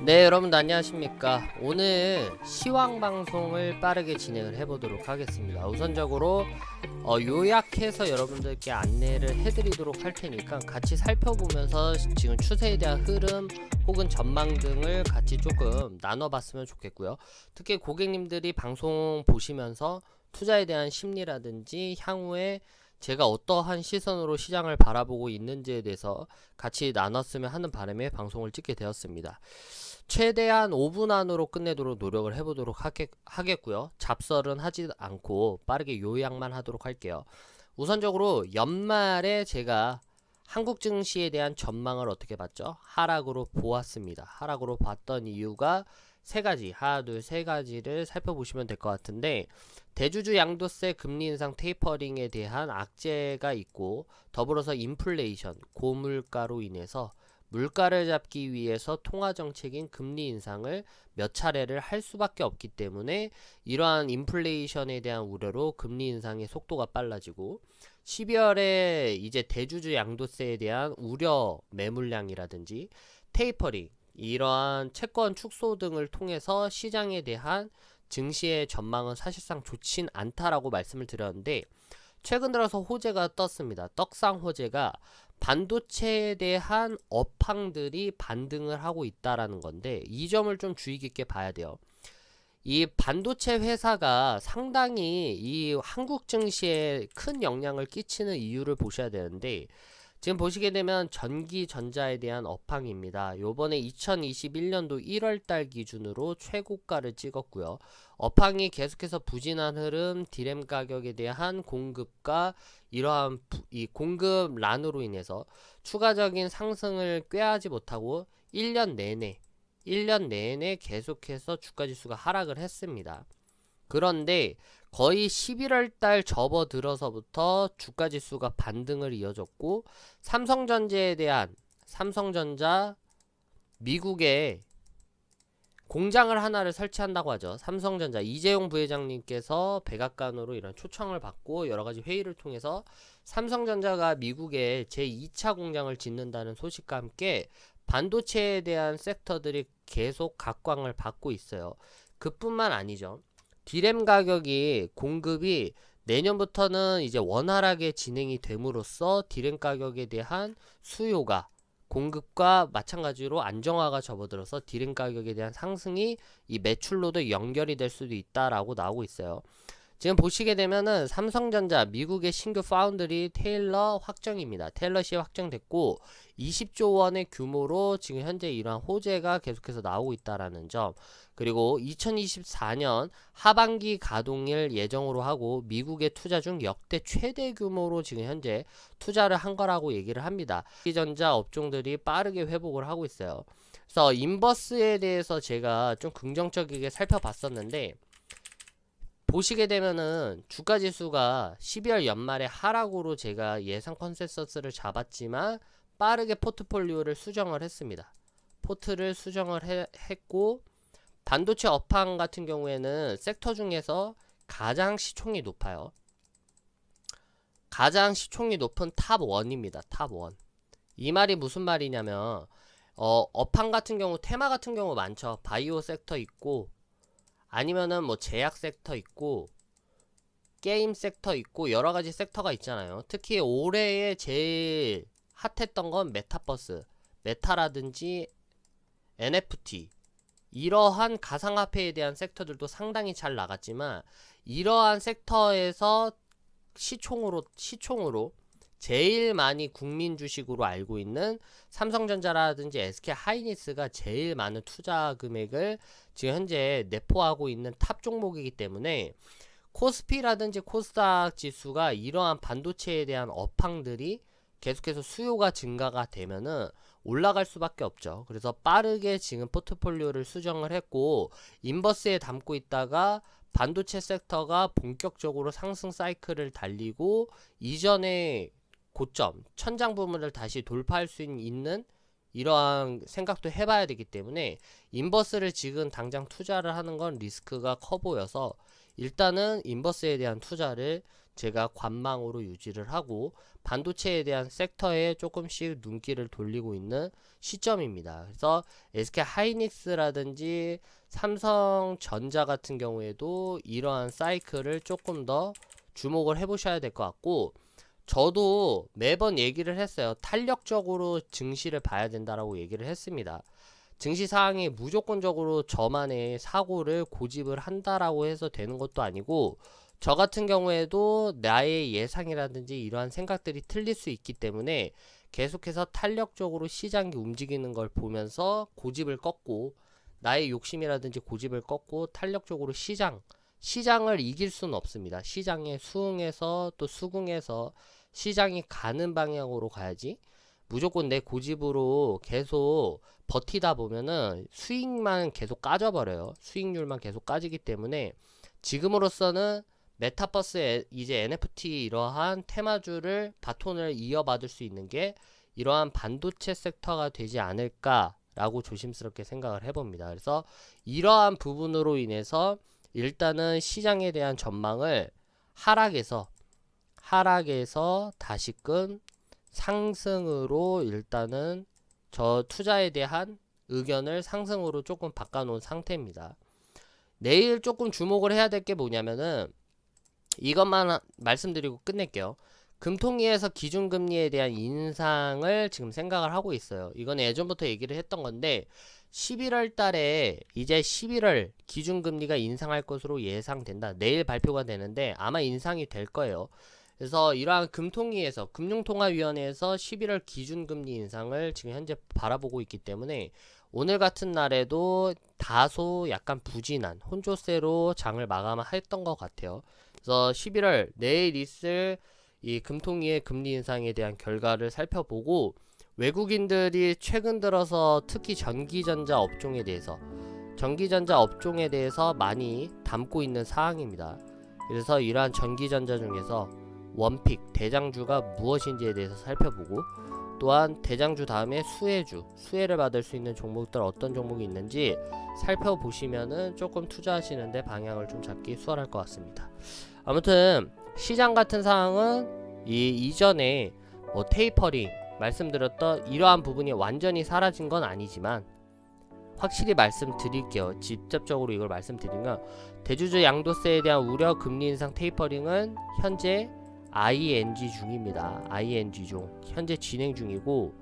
네, 여러분들 안녕하십니까. 오늘 시황 방송을 빠르게 진행을 해보도록 하겠습니다. 우선적으로 요약해서 여러분들께 안내를 해드리도록 할 테니까 같이 살펴보면서 지금 추세에 대한 흐름 혹은 전망 등을 같이 조금 나눠봤으면 좋겠고요. 특히 고객님들이 방송 보시면서 투자에 대한 심리라든지 향후에 제가 어떠한 시선으로 시장을 바라보고 있는지에 대해서 같이 나눴으면 하는 바람에 방송을 찍게 되었습니다. 최대한 5분 안으로 끝내도록 노력을 해보도록 하겠고요. 잡설은 하지 않고 빠르게 요약만 하도록 할게요. 우선적으로 연말에 제가 한국 증시에 대한 전망을 어떻게 봤죠? 하락으로 보았습니다. 하락으로 봤던 이유가 세 가지, 하나, 둘, 세 가지를 살펴보시면 될 것 같은데, 대주주 양도세 금리 인상 테이퍼링에 대한 악재가 있고, 더불어서 인플레이션, 고물가로 인해서 물가를 잡기 위해서 통화정책인 금리 인상을 몇 차례를 할 수밖에 없기 때문에 이러한 인플레이션에 대한 우려로 금리 인상의 속도가 빨라지고 12월에 이제 대주주 양도세에 대한 우려 매물량이라든지 테이퍼링 이러한 채권 축소 등을 통해서 시장에 대한 증시의 전망은 사실상 좋진 않다라고 말씀을 드렸는데 최근 들어서 호재가 떴습니다. 떡상 호재가 반도체에 대한 업황들이 반등을 하고 있다라는 건데 이 점을 좀 주의 깊게 봐야 돼요. 이 반도체 회사가 상당히 이 한국 증시에 큰 영향을 끼치는 이유를 보셔야 되는데 지금 보시게 되면 전기전자에 대한 업황입니다. 요번에 2021년도 1월달 기준으로 최고가를 찍었고요. 업황이 계속해서 부진한 흐름, 디램 가격에 대한 공급과 이러한 이 공급란으로 인해서 추가적인 상승을 꾀하지 못하고 1년 내내 계속해서 주가지수가 하락을 했습니다. 그런데 거의 11월 달 접어들어서부터 주가지수가 반등을 이어졌고 삼성전자 미국에 공장을 하나를 설치한다고 하죠. 삼성전자 이재용 부회장님께서 백악관으로 이런 초청을 받고 여러가지 회의를 통해서 삼성전자가 미국에 제2차 공장을 짓는다는 소식과 함께 반도체에 대한 섹터들이 계속 각광을 받고 있어요. 그뿐만 아니죠. 디램 가격이 공급이 내년부터는 이제 원활하게 진행이 됨으로써 디램 가격에 대한 수요가 공급과 마찬가지로 안정화가 접어들어서 디램 가격에 대한 상승이 이 매출로도 연결이 될 수도 있다라고 나오고 있어요. 지금 보시게 되면은 삼성전자 미국의 신규 파운드리 테일러 확정입니다. 테일러시 확정됐고 20조 원의 규모로 지금 현재 이러한 호재가 계속해서 나오고 있다라는 점, 그리고 2024년 하반기 가동일 예정으로 하고 미국의 투자 중 역대 최대 규모로 지금 현재 투자를 한 거라고 얘기를 합니다. 전자 업종들이 빠르게 회복을 하고 있어요. 그래서 인버스에 대해서 제가 좀 긍정적이게 살펴봤었는데 보시게 되면은 주가지수가 12월 연말에 하락으로 제가 예상 컨센서스를 잡았지만 빠르게 포트폴리오를 수정을 했습니다. 포트를 수정을 했고 반도체 업황 같은 경우에는 섹터 중에서 가장 시총이 높아요. 가장 시총이 높은 탑1입니다. 탑1. 이 말이 무슨 말이냐면 업황 같은 경우 테마 같은 경우 많죠. 바이오 섹터 있고 아니면은 뭐 제약 섹터 있고 게임 섹터 있고 여러가지 섹터가 있잖아요. 특히 올해에 제일 핫했던 건 메타버스, 메타라든지 NFT 이러한 가상화폐에 대한 섹터들도 상당히 잘 나갔지만 이러한 섹터에서 시총으로 제일 많이 국민 주식으로 알고 있는 삼성전자라든지 SK 하이닉스가 제일 많은 투자 금액을 지금 현재 내포하고 있는 탑 종목이기 때문에 코스피라든지 코스닥 지수가 이러한 반도체에 대한 업황들이 계속해서 수요가 증가가 되면은 올라갈 수밖에 없죠. 그래서 빠르게 지금 포트폴리오를 수정을 했고 인버스에 담고 있다가 반도체 섹터가 본격적으로 상승 사이클을 달리고 이전의 고점, 천장 부분을 다시 돌파할 수 있는 이러한 생각도 해봐야 되기 때문에 인버스를 지금 당장 투자를 하는 건 리스크가 커 보여서 일단은 인버스에 대한 투자를 제가 관망으로 유지를 하고 반도체에 대한 섹터에 조금씩 눈길을 돌리고 있는 시점입니다. 그래서 SK 하이닉스라든지 삼성전자 같은 경우에도 이러한 사이클을 조금 더 주목을 해보셔야 될 것 같고, 저도 매번 얘기를 했어요. 탄력적으로 증시를 봐야 된다라고 얘기를 했습니다. 증시 상황이 무조건적으로 저만의 사고를 고집을 한다라고 해서 되는 것도 아니고, 저 같은 경우에도 나의 예상이라든지 이러한 생각들이 틀릴 수 있기 때문에 계속해서 탄력적으로 시장이 움직이는 걸 보면서 고집을 꺾고, 나의 욕심이라든지 고집을 꺾고 탄력적으로 시장을 이길 수는 없습니다. 시장에 수응해서 또 수긍해서 시장이 가는 방향으로 가야지, 무조건 내 고집으로 계속 버티다 보면은 수익만 계속 까져버려요. 수익률만 계속 까지기 때문에 지금으로서는 메타버스 이제 NFT 이러한 테마주를 바톤을 이어받을 수 있는 게 이러한 반도체 섹터가 되지 않을까라고 조심스럽게 생각을 해봅니다. 그래서 이러한 부분으로 인해서 일단은 시장에 대한 전망을 하락에서 다시금 상승으로, 일단은 저 투자에 대한 의견을 상승으로 조금 바꿔놓은 상태입니다. 내일 조금 주목을 해야 될 게 뭐냐면은, 이것만 말씀드리고 끝낼게요. 금통위에서 기준금리에 대한 인상을 지금 생각을 하고 있어요. 이건 예전부터 얘기를 했던 건데, 11월 달에 이제 11월 기준금리가 인상할 것으로 예상된다. 내일 발표가 되는데 아마 인상이 될 거예요. 그래서 이러한 금통위에서, 금융통화위원회에서 11월 기준금리 인상을 지금 현재 바라보고 있기 때문에 오늘 같은 날에도 다소 약간 부진한 혼조세로 장을 마감했던 것 같아요. 그래서 11월 내일 있을 이 금통위의 금리 인상에 대한 결과를 살펴보고, 외국인들이 최근 들어서 특히 전기전자 업종에 대해서 많이 담고 있는 사항입니다. 그래서 이러한 전기전자 중에서 원픽 대장주가 무엇인지에 대해서 살펴보고, 또한 대장주 다음에 수혜를 받을 수 있는 종목들 어떤 종목이 있는지 살펴보시면은 조금 투자하시는데 방향을 좀 잡기 수월할 것 같습니다. 아무튼 시장 같은 상황은 이전에 테이퍼링 말씀드렸던 이러한 부분이 완전히 사라진 건 아니지만, 확실히 말씀드릴게요. 직접적으로 이걸 말씀드리면, 대주주 양도세에 대한 우려, 금리 인상, 테이퍼링은 현재 ING 중입니다. ING 중 현재 진행 중이고,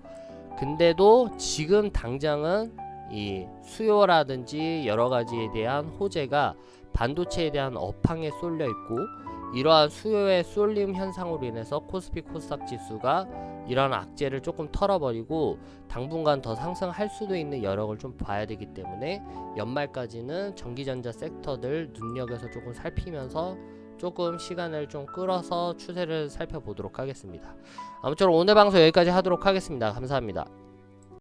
근데도 지금 당장은 이 수요라든지 여러가지에 대한 호재가 반도체에 대한 업황에 쏠려 있고, 이러한 수요의 쏠림 현상으로 인해서 코스피 코스닥 지수가 이러한 악재를 조금 털어버리고 당분간 더 상승할 수도 있는 여력을 좀 봐야 되기 때문에, 연말까지는 전기전자 섹터들 눈여겨서 조금 살피면서 조금 시간을 좀 끌어서 추세를 살펴보도록 하겠습니다. 아무쪼록 오늘 방송 여기까지 하도록 하겠습니다. 감사합니다.